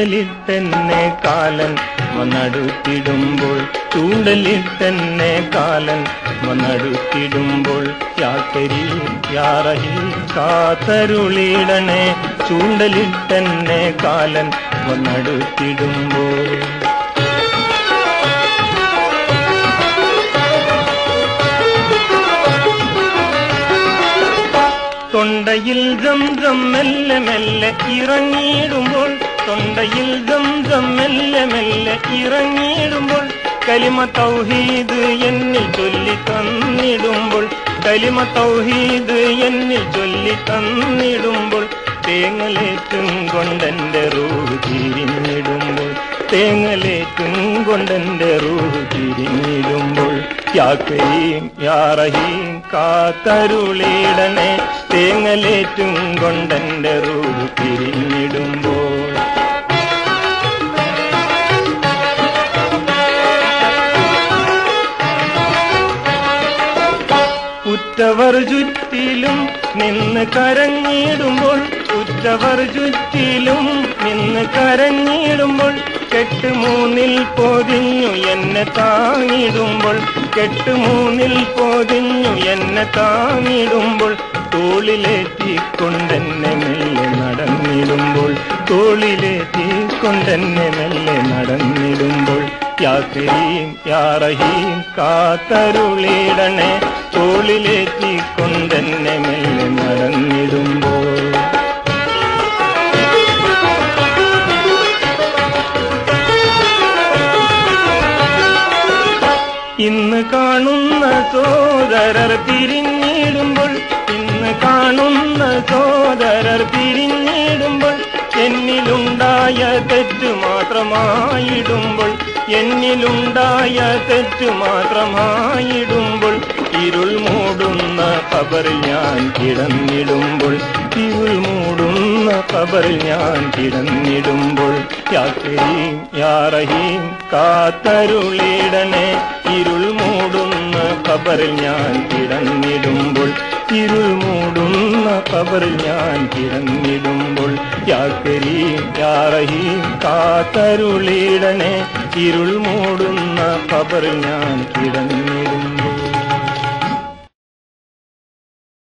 ചൂണ്ടലിട്ടെന്നെ കാലൻ വന്നടുത്തിടുമ്പോൾ, ചൂണ്ടലിട്ടെന്നെ കാലൻ വന്നടുത്തിടുമ്പോൾ, യാ കരീം യാ റഹീം കാത്തരുളിടണേ, ചൂണ്ടലിട്ടെന്നെ കാലൻ വന്നടുത്തിടുമ്പോൾ. തൊണ്ടയിൽ സംസം മെല്ലെ മെല്ലെ ഇറങ്ങിയിടുമ്പോൾ, തൊണ്ടയിൽ സംസം മെല്ലെ മെല്ലെ ഇറങ്ങിയിടുമ്പോൾ, കലിമ തൗഹീദ് എന്നിൽ ചൊല്ലി തന്നിടുമ്പോൾ, കലിമ തൗഹീദ് എന്നിൽ ചൊല്ലി തന്നിടുമ്പോൾ, തേങ്ങലേറ്റും കൊണ്ടെന്റെ റൂഹ് തിരിഞ്ഞിടുമ്പോൾ, തേങ്ങലേറ്റും കൊണ്ടെന്റെ റൂഹ് തിരിഞ്ഞിടുമ്പോൾ, യാ കരീം യാ റഹീം കാത്തരുളിടണേ, തേങ്ങലേറ്റും കൊണ്ടെന്റെ റൂഹ് തിരിഞ്ഞിടുമ്പോൾ. ഉറ്റവർ ചുറ്റിലും നിന്ന് കരഞ്ഞിടുമ്പോൾ, ഉറ്റവർ ചുറ്റിലും നിന്ന് കരഞ്ഞിടുമ്പോൾ, കെട്ടുമൂന്നിൽ പൊതിഞ്ഞു എന്നെ താങ്ങിടുമ്പോൾ, കെട്ടുമൂന്നിൽ പൊതിഞ്ഞു എന്നെ താങ്ങിടുമ്പോൾ, തോളിലേറ്റിക്കൊണ്ടെന്നെ മെല്ലെ നടന്നിടുമ്പോൾ, തോളിലേറ്റിക്കൊണ്ടെന്നെ മെല്ലെ നടന്നിടുമ്പോൾ, യാ കരീം യാ റഹീം കാത്തരുളിടണേ, തോളിലേറ്റിക്കൊണ്ടെന്നെ മെല്ലെ നടന്നിടുമ്പോൾ. ഇന്ന് കാണുന്ന സോദരർ പിരിഞ്ഞിടുമ്പോൾ, ഇന്ന് കാണുന്ന സോദരർ പിരിഞ്ഞിടുമ്പോൾ, എന്നിലുണ്ടായ തെറ്റു മാത്രമായിടുമ്പോൾ, എന്നിലുണ്ടായ തെറ്റു മാത്രമായിടുമ്പോൾ, ഇരുൾ മൂടുന്ന ഖബറിൽ ഞാൻ കിടന്നിടുമ്പോൾ, ഇരുൾ മൂടുന്ന ഖബറിൽ ഞാൻ കിടന്നിടുമ്പോൾ, യാ കരീം യാ റഹീം കാത്തരുളിടണേ, ഇരുൾ മൂടുന്ന ഖബറിൽ ഞാൻ കിടന്നിടുമ്പോൾ, ഇരുൾ മൂടുന്ന ഖബറിൽ ഞാൻ കിടന്നിടുമ്പോൾ, യാ കരീം യാ റഹീം കാത്തരുളിടണേ, ഇരുൾ മൂടുന്ന ഖബറിൽ ഞാൻ കിടന്നിടുമ്പോൾ.